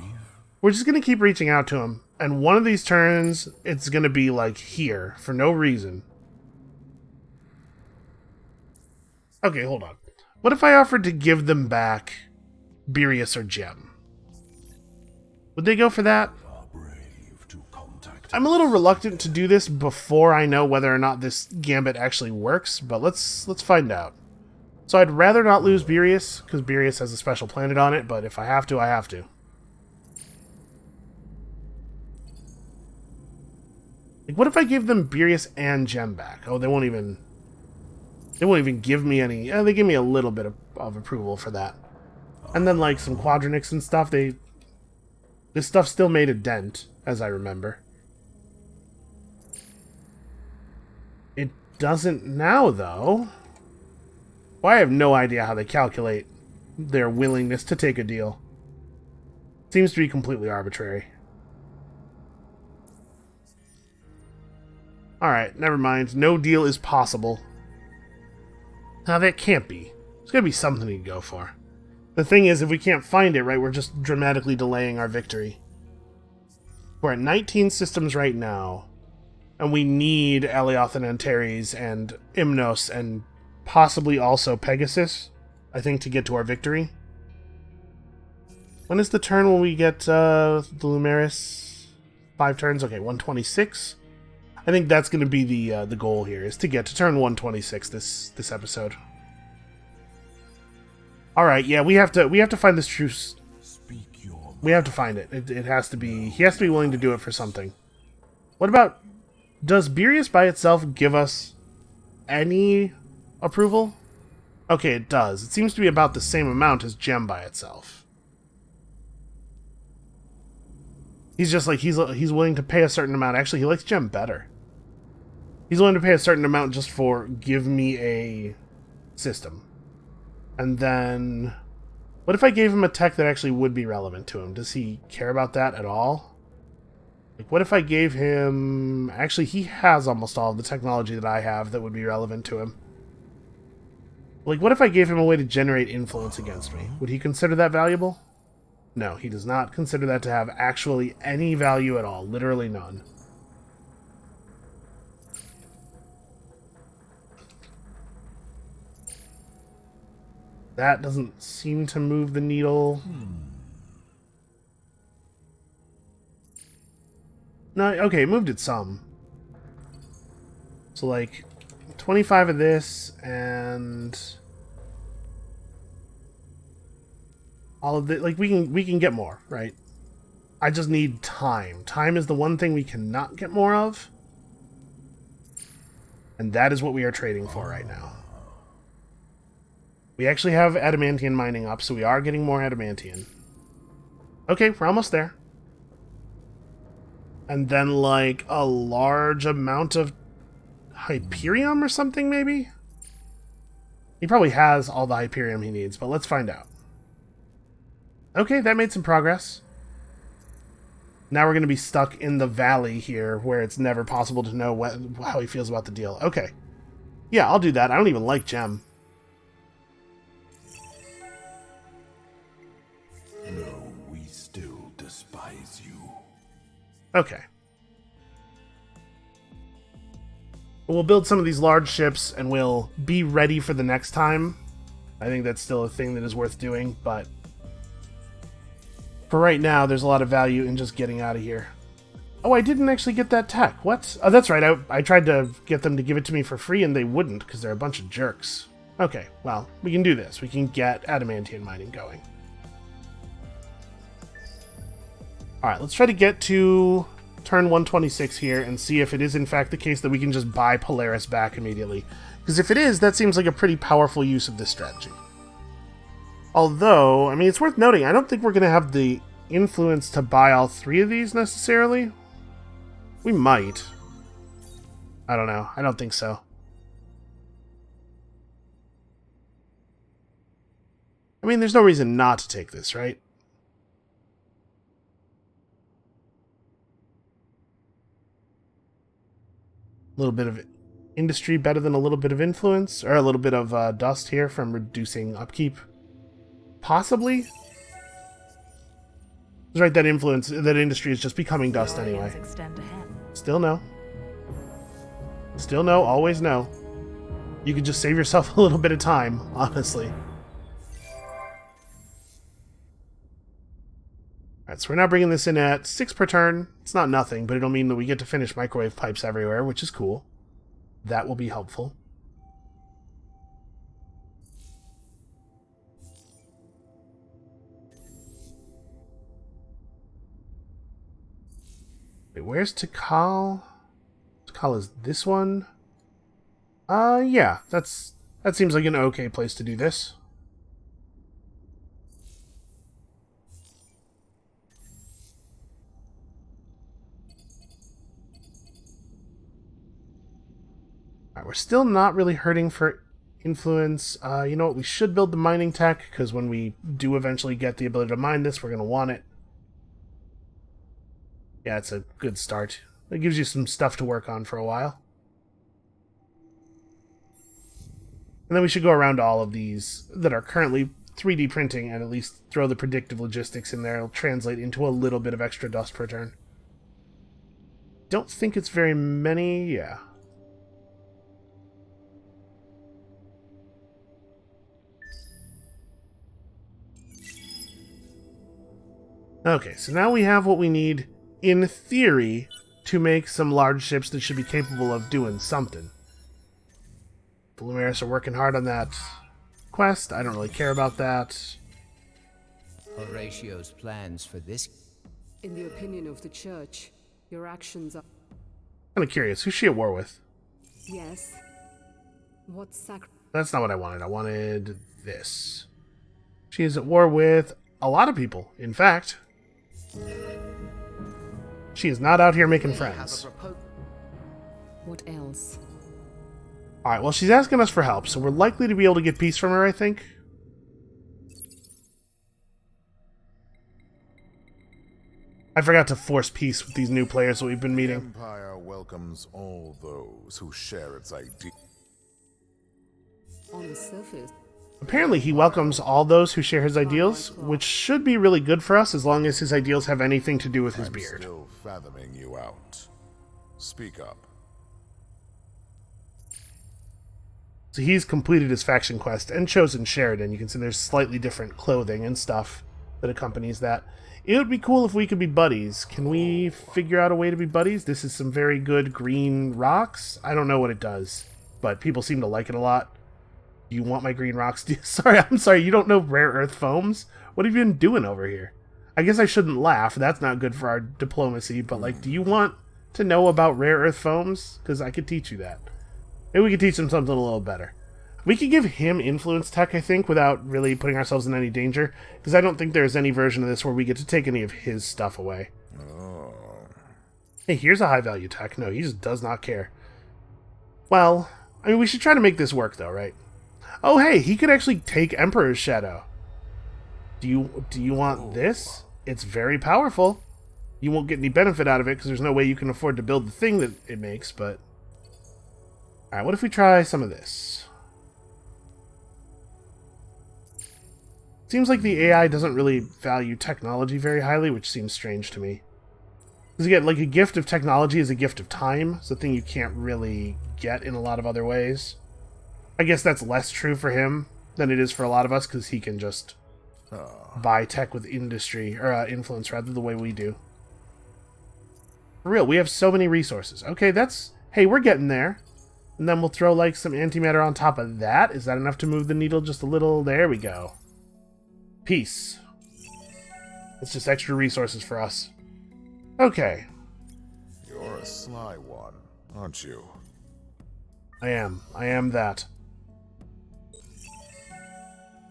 We're just going to keep reaching out to them, and one of these turns, it's going to be, like, here, for no reason. Okay, hold on. What if I offered to give them back Beerius or Gem? Would they go for that? I'm a little reluctant to do this before I know whether or not this gambit actually works, but let's find out. So I'd rather not lose Beerius, because Beerius has a special planet on it, but if I have to, I have to. Like, what if I give them Beerius and Gem back? Oh, they won't even give me any... they give me a little bit of approval for that. And then, like, some Quadronics and stuff, this stuff still made a dent, as I remember. It doesn't now, though. Well, I have no idea how they calculate their willingness to take a deal. Seems to be completely arbitrary. Alright, never mind. No deal is possible. Now, that can't be. There's gotta be something to go for. The thing is, if we can't find it, right, we're just dramatically delaying our victory. We're at 19 systems right now. And we need Alioth and Antares and Imnos and possibly also Pegasus, I think, to get to our victory. When is the turn when we get the Lumeris? 5 turns? Okay, 126. I think that's going to be the goal here, is to get to turn 126 this episode. All right, yeah, we have to find this truce. Speak your We have to find it. It has to be. He has to be willing to do it for something. What about? Does Beerus by itself give us any approval? Okay, it does. It seems to be about the same amount as Gem by itself. He's just like, he's willing to pay a certain amount. Actually, he likes Gem better. He's willing to pay a certain amount just for give me a system. And then, what if I gave him a tech that actually would be relevant to him? Does he care about that at all? Like, what if I gave him... Actually, he has almost all of the technology that I have that would be relevant to him. Like, what if I gave him a way to generate influence against me? Would he consider that valuable? No, he does not consider that to have actually any value at all. Literally none. That doesn't seem to move the needle. No, okay, it moved it some. So, like, 25 of this, and... all of it. Like, we can get more, right? I just need time. Time is the one thing we cannot get more of. And that is what we are trading for right now. We actually have adamantium mining up, so we are getting more adamantium. Okay, we're almost there. And then, like, a large amount of Hyperium or something, maybe? He probably has all the Hyperium he needs, but let's find out. Okay, that made some progress. Now we're going to be stuck in the valley here, where it's never possible to know how he feels about the deal. Okay. Yeah, I'll do that. I don't even like Gem. No, we still despise you. Okay. We'll build some of these large ships, and we'll be ready for the next time. I think that's still a thing that is worth doing, but... for right now, there's a lot of value in just getting out of here. Oh, I didn't actually get that tech. What? Oh, that's right. I tried to get them to give it to me for free, and they wouldn't, because they're a bunch of jerks. Okay, well, we can do this. We can get adamantium mining going. Alright, let's try to get to turn 126 here and see if it is in fact the case that we can just buy Polaris back immediately. Because if it is, that seems like a pretty powerful use of this strategy. Although, I mean, it's worth noting, I don't think we're going to have the influence to buy all 3 of these necessarily. We might. I don't know. I don't think so. I mean, there's no reason not to take this, right? A little bit of industry better than a little bit of influence, or a little bit of dust here from reducing upkeep. Possibly? That's right, that influence, that industry is just becoming dust anyway. Extend ahead. Still no. Still no, always no. You could just save yourself a little bit of time, honestly. Alright, so we're now bringing this in at 6 per turn. It's not nothing, but it'll mean that we get to finish microwave pipes everywhere, which is cool. That will be helpful. Wait, where's Takal? Takal is this one? Yeah, that seems like an okay place to do this. We're still not really hurting for influence. You know what? We should build the mining tech, because when we do eventually get the ability to mine this, we're going to want it. Yeah, it's a good start. It gives you some stuff to work on for a while. And then we should go around to all of these that are currently 3D printing and at least throw the predictive logistics in there. It'll translate into a little bit of extra dust per turn. Don't think it's very many. Yeah. Okay, so now we have what we need, in theory, to make some large ships that should be capable of doing something. The Lumiris are working hard on that quest. I don't really care about that. Horatio's plans for this... In the opinion of the church, your actions are... Kind of curious. Who's she at war with? Yes. What sacrifice? That's not what I wanted. I wanted this. She is at war with a lot of people. In fact, she is not out here making friends. What else? Alright, well, she's asking us for help, so we're likely to be able to get peace from her, I think. I forgot to force peace with these new players that we've been meeting. Empire welcomes all those who share its ideas. On the surface. Apparently he welcomes all those who share his ideals, which should be really good for us as long as his ideals have anything to do with his beard. Still fathoming you out. Speak up. So he's completed his faction quest and chosen Sheridan. You can see there's slightly different clothing and stuff that accompanies that. It would be cool if we could be buddies. Can we figure out a way to be buddies? This is some very good green rocks. I don't know what it does, but people seem to like it a lot. Do you want my green rocks? I'm sorry, you don't know rare earth foams? What have you been doing over here? I guess I shouldn't laugh. That's not good for our diplomacy, but like, do you want to know about rare earth foams? Because I could teach you that. Maybe we could teach them something a little better. We could give him influence tech, I think, without really putting ourselves in any danger, because I don't think there's any version of this where we get to take any of his stuff away. Oh. Hey, here's a high-value tech. No, he just does not care. Well, I mean, we should try to make this work, though, right? Oh, hey, he could actually take Emperor's Shadow. Do you want this? It's very powerful. You won't get any benefit out of it, because there's no way you can afford to build the thing that it makes, but... Alright, what if we try some of this? Seems like the AI doesn't really value technology very highly, which seems strange to me. Because again, like, a gift of technology is a gift of time. It's a thing you can't really get in a lot of other ways. I guess that's less true for him than it is for a lot of us, because he can just buy tech with industry, or influence, rather, the way we do. For real, we have so many resources. Okay, that's... Hey, we're getting there. And then we'll throw, like, some antimatter on top of that. Is that enough to move the needle just a little? There we go. Peace. It's just extra resources for us. Okay. You're a sly one, aren't you? I am. I am that.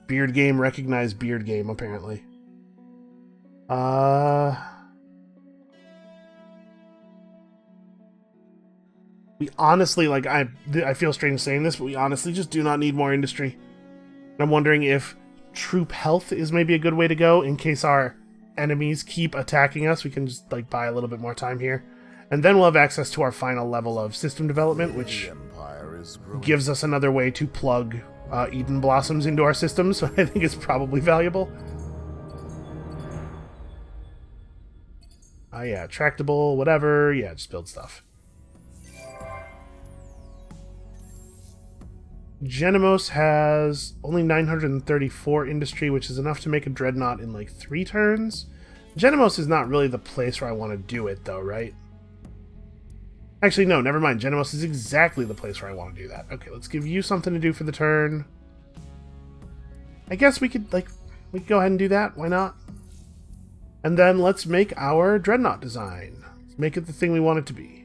Beard game, recognize beard game, apparently. We honestly, like, I feel strange saying this, but we honestly just do not need more industry. I'm wondering if troop health is maybe a good way to go in case our enemies keep attacking us. We can just, like, buy a little bit more time here. And then we'll have access to our final level of system development, which gives us another way to plug Eden Blossoms into our system, so I think it's probably valuable. Yeah, tractable, whatever. Yeah, just build stuff. Genomos has only 934 industry, which is enough to make a dreadnought in like 3 turns. Genomos is not really the place where I want to do it, though, right? Actually, no, never mind. Genomos is exactly the place where I want to do that. Okay, let's give you something to do for the turn. I guess we could, like, we could go ahead and do that. Why not? And then let's make our dreadnought design. Let's make it the thing we want it to be.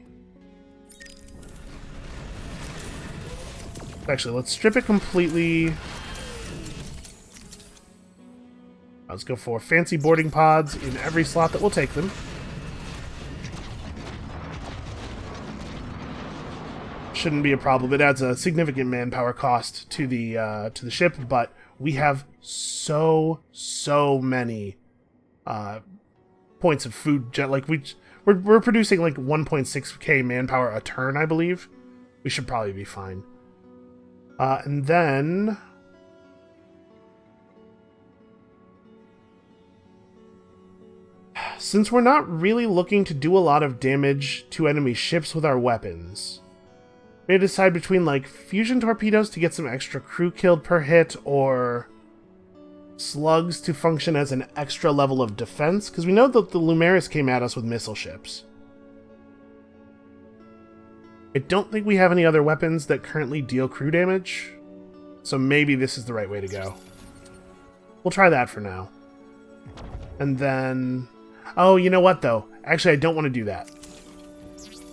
Actually, let's strip it completely. Let's go for fancy boarding pods in every slot that will take them. Shouldn't be a problem. It adds a significant manpower cost to the ship, but we have so many points of food. Like we're producing like 1.6k manpower a turn, I believe. We should probably be fine. And then since we're not really looking to do a lot of damage to enemy ships with our weapons, we decide between like fusion torpedoes to get some extra crew killed per hit, or slugs to function as an extra level of defense, because we know that the Lumeris came at us with missile ships. I don't think we have any other weapons that currently deal crew damage, so maybe this is the right way to go. We'll try that for now. And then... oh, you know what, though? Actually, I don't want to do that.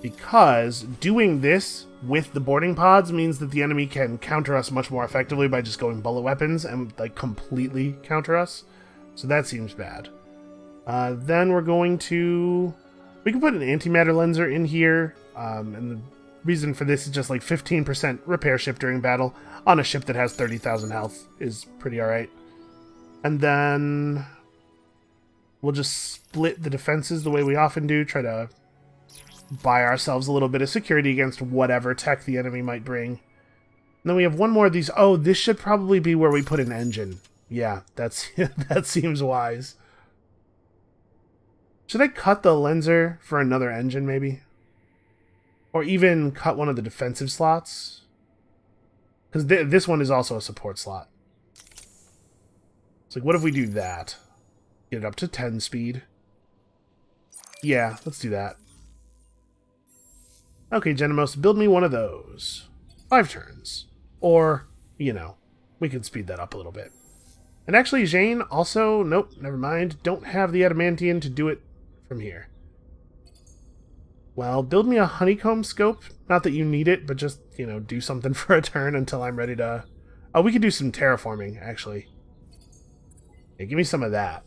Because doing this with the boarding pods means that the enemy can counter us much more effectively by just going bullet weapons and, like, completely counter us. So that seems bad. Then we're going to... we can put an antimatter lenser in here. And the reason for this is just, like, 15% repair ship during battle on a ship that has 30,000 health is pretty alright. And then... we'll just split the defenses the way we often do, try to buy ourselves a little bit of security against whatever tech the enemy might bring. And then we have one more of these. Oh, this should probably be where we put an engine. Yeah, that's that seems wise. Should I cut the lenser for another engine, maybe? Or even cut one of the defensive slots? Because this one is also a support slot. It's like, what if we do that? Get it up to 10 speed. Yeah, let's do that. Okay, Genomos, build me one of those. 5 turns. Or, you know, we can speed that up a little bit. And actually, Jane also... nope, never mind. Don't have the Adamantian to do it from here. Well, build me a honeycomb scope. Not that you need it, but just, you know, do something for a turn until I'm ready to... oh, we could do some terraforming, actually. Yeah, give me some of that.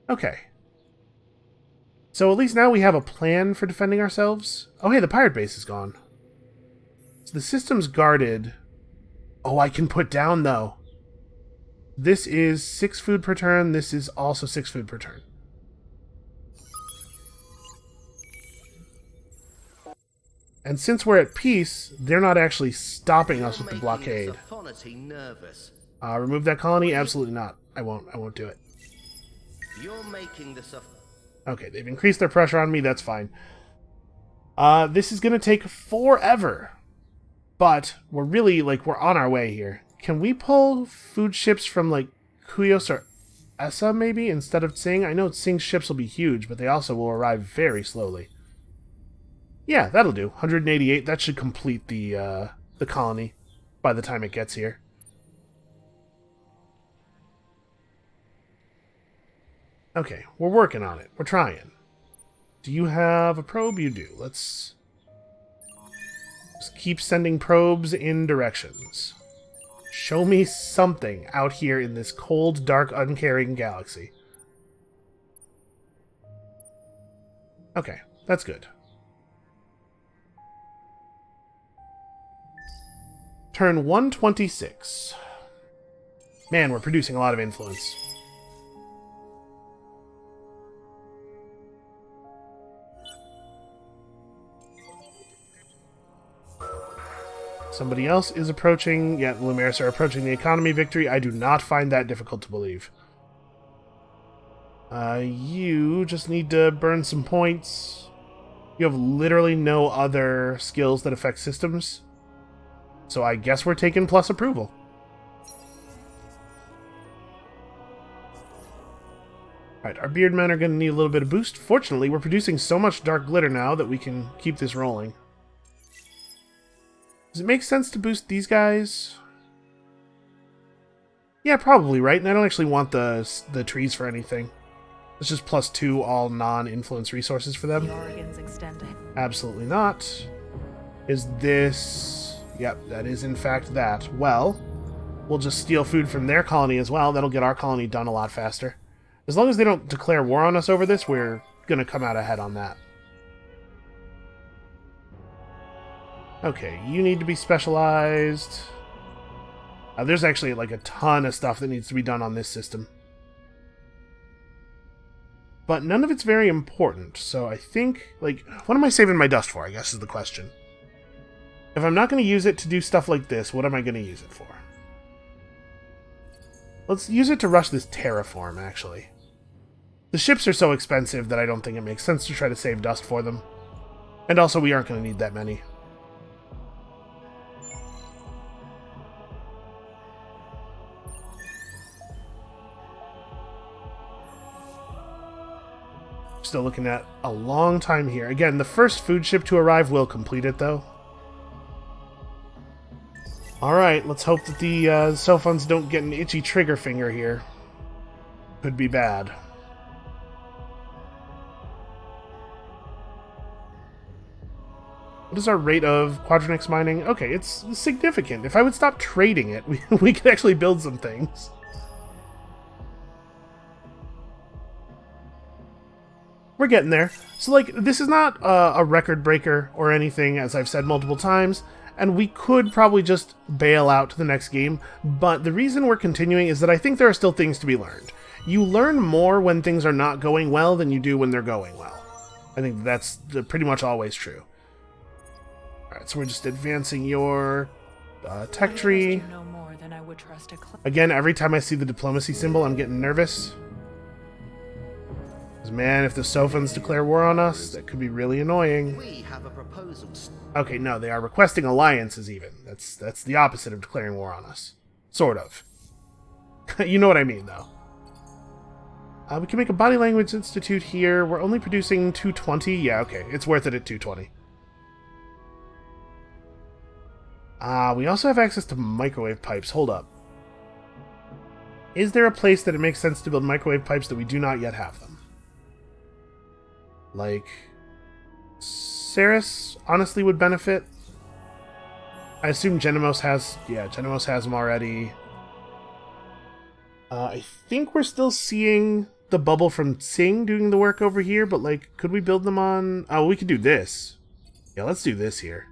Okay. So at least now we have a plan for defending ourselves. Oh, hey, the pirate base is gone. So the system's guarded. Oh, I can put down, though. This is 6 food per turn. This is also 6 food per turn. And since we're at peace, they're not actually stopping us with the blockade. Remove that colony? Absolutely not. I won't do it. You're making this a... okay, they've increased their pressure on me. That's fine. This is going to take forever. But we're really, like, we're on our way here. Can we pull food ships from, like, Kuyos or Essa, maybe, instead of Tsing? I know Tsing's ships will be huge, but they also will arrive very slowly. Yeah, that'll do. 188. That should complete the colony by the time it gets here. Okay, we're working on it. We're trying. Do you have a probe? You do. Let's just keep sending probes in directions. Show me something out here in this cold, dark, uncaring galaxy. Okay, that's good. Turn 126. Man, we're producing a lot of influence. Somebody else is approaching. Yeah, the Lumeris are approaching the economy victory. I do not find that difficult to believe. You just need to burn some points. You have literally no other skills that affect systems. So I guess we're taking plus approval. Alright, our beardmen are going to need a little bit of boost. Fortunately, we're producing so much dark glitter now that we can keep this rolling. Does it make sense to boost these guys? Yeah, probably, right? And I don't actually want the trees for anything. It's just +2 all non-influence resources for them. The Oregon's extending. Absolutely not. Is this... yep, that is in fact that. Well, we'll just steal food from their colony as well. That'll get our colony done a lot faster. As long as they don't declare war on us over this, we're going to come out ahead on that. Okay, you need to be specialized. There's actually like a ton of stuff that needs to be done on this system. But none of it's very important, so I think, like, what am I saving my dust for, I guess is the question. If I'm not going to use it to do stuff like this, what am I going to use it for? Let's use it to rush this terraform, actually. The ships are so expensive that I don't think it makes sense to try to save dust for them. And also, we aren't going to need that many. still looking at a long time here. Again, the first food ship to arrive will complete it, though. Alright, let's hope that the cell phones don't get an itchy trigger finger here. Could be bad. What is our rate of quadronix mining? Okay, it's significant. If I would stop trading it, we could actually build some things. We're getting there. So, like, this is not a record breaker or anything, as I've said multiple times, and we could probably just bail out to the next game, but the reason we're continuing is that I think there are still things to be learned. You learn more when things are not going well than you do when they're going well. I think that's pretty much always true. Alright, so we're just advancing your tech tree. You no more than I would trust a Again, every time I see the diplomacy symbol, I'm getting nervous. Because, man, if the Sophons declare war on us, that could be really annoying. We have a proposal. Okay, no, they are requesting alliances even. That's the opposite of declaring war on us. Sort of. You know what I mean, though. We can make a body language institute here. We're only producing 220. Yeah, okay. It's worth it at 220. We also have access to microwave pipes. Hold up. Is there a place that it makes sense to build microwave pipes that we do not yet have them? Like, Ceres honestly would benefit. I assume Genomos has... Yeah, Genomos has them already. I think we're still seeing the bubble from Tsing doing the work over here, but, like, could we build them on... Oh, we could do this. Yeah, let's do this here.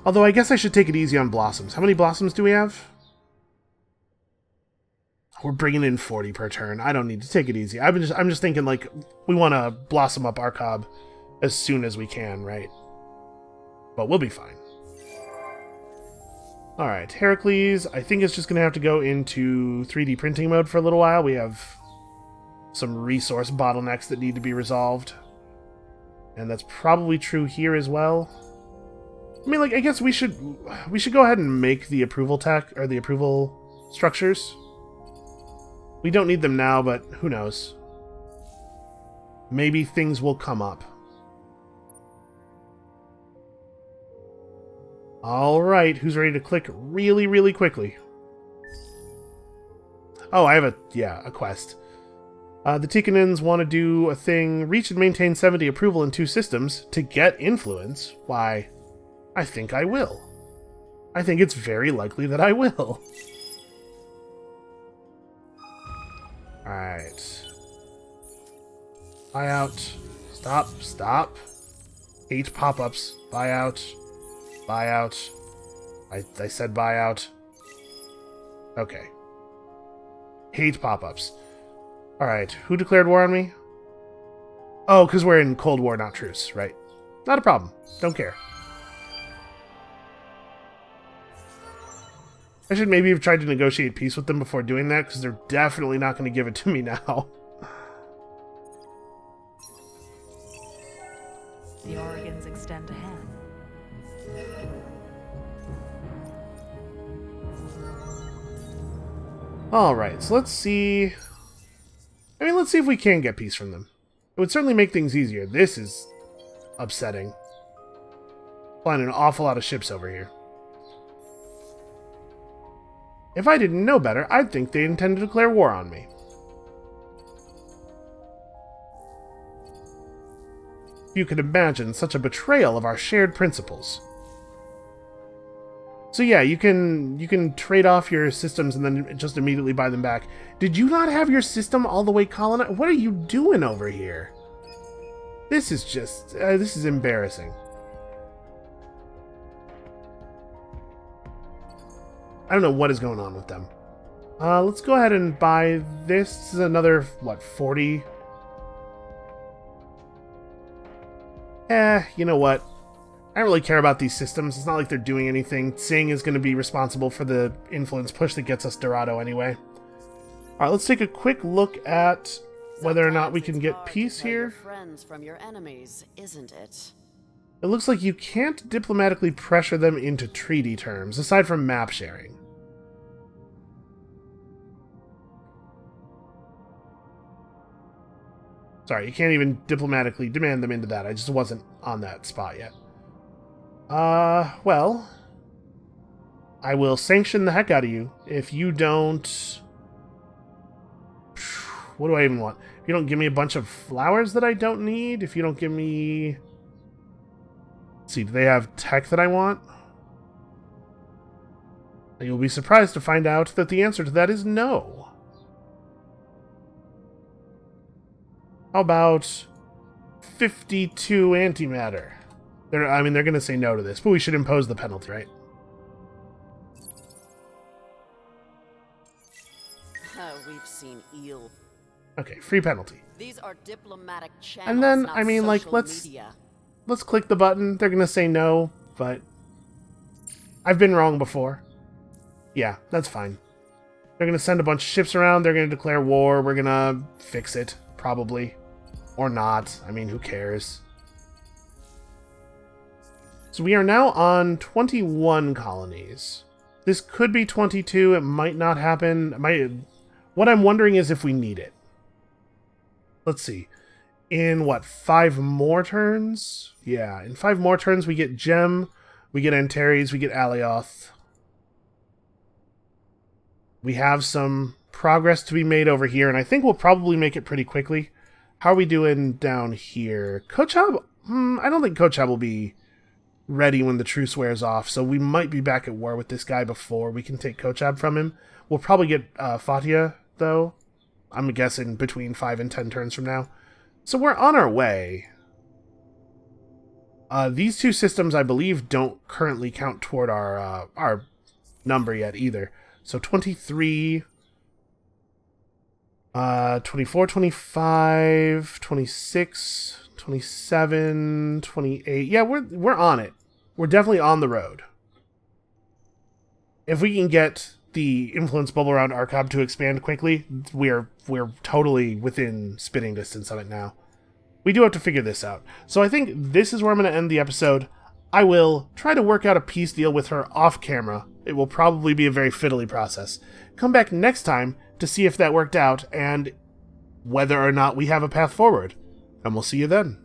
Although I guess I should take it easy on blossoms. How many blossoms do we have? We're bringing in 40 per turn. I don't need to take it easy. I'm just thinking, like, we want to blossom up Arcob as soon as we can, right? But we'll be fine. Alright, Heracles, I think it's just going to have to go into 3D printing mode for a little while. We have some resource bottlenecks that need to be resolved. And that's probably true here as well. I mean, like, I guess we should go ahead and make the approval tech, or the approval structures. We don't need them now, but who knows? Maybe things will come up. Alright, who's ready to click really, really quickly? Oh, I have a quest. The Tikkanins want to do a thing, reach and maintain 70 approval in 2 systems to get influence. Why, I think I will. I think it's very likely that I will. Alright. Buyout. Stop. 8 pop-ups. Buyout. I said buyout. Okay. Hate pop-ups. Alright, who declared war on me? Oh, because we're in Cold War, not truce, right? Not a problem. Don't care. I should maybe have tried to negotiate peace with them before doing that, because they're definitely not going to give it to me now. The organs extend to hand. Alright, so let's see... let's see if we can get peace from them. It would certainly make things easier. This is upsetting. Flying an awful lot of ships over here. If I didn't know better, I'd think they intend to declare war on me. You could imagine such a betrayal of our shared principles. So yeah, you can trade off your systems and then just immediately buy them back. Did you not have your system all the way colonized? What are you doing over here? This is just... this is embarrassing. I don't know what is going on with them. Let's go ahead and buy this. This is another, what, 40? You know what? I don't really care about these systems. It's not like they're doing anything. Tsing is going to be responsible for the influence push that gets us Dorado anyway. Alright, let's take a quick look at whether or not we can get peace here. Friends from your enemies, isn't it? It looks like you can't diplomatically pressure them into treaty terms, aside from map sharing. Sorry, you can't even diplomatically demand them into that. I just wasn't on that spot yet. Well, I will sanction the heck out of you if you don't... What do I even want? If you don't give me a bunch of flowers that I don't need, if you don't give me... Let's see, do they have tech that I want? You'll be surprised to find out that the answer to that is no. How about 52 antimatter? They're going to say no to this, but we should impose the penalty, right? We've seen eel. Okay, free penalty. These are diplomatic channels, And then, not I mean, like, social let's media. click the button. They're going to say no, but I've been wrong before. Yeah, that's fine. They're going to send a bunch of ships around. They're going to declare war. We're going to fix it, probably. Or not. I mean, who cares? So we are now on 21 colonies. This could be 22. It might not happen. What I'm wondering is if we need it. Let's see. In, what, 5 more turns? Yeah, in 5 more turns we get Gem, we get Antares, we get Alioth. We have some progress to be made over here, and I think we'll probably make it pretty quickly. How are we doing down here? Kochab? I don't think Kochab will be ready when the truce wears off, so we might be back at war with this guy before we can take Kochab from him. We'll probably get Fatia, though. I'm guessing between 5 and 10 turns from now. So we're on our way. These two systems, I believe, don't currently count toward our number yet either. So 23, 24, 25, 26, 27, 28. Yeah, we're on it. We're definitely on the road. If we can get the influence bubble around Arcob to expand quickly, we're totally within spitting distance of it now. We do have to figure this out. So I think this is where I'm going to end the episode. I will try to work out a peace deal with her off camera. It will probably be a very fiddly process. Come back next time to see if that worked out and whether or not we have a path forward. And we'll see you then.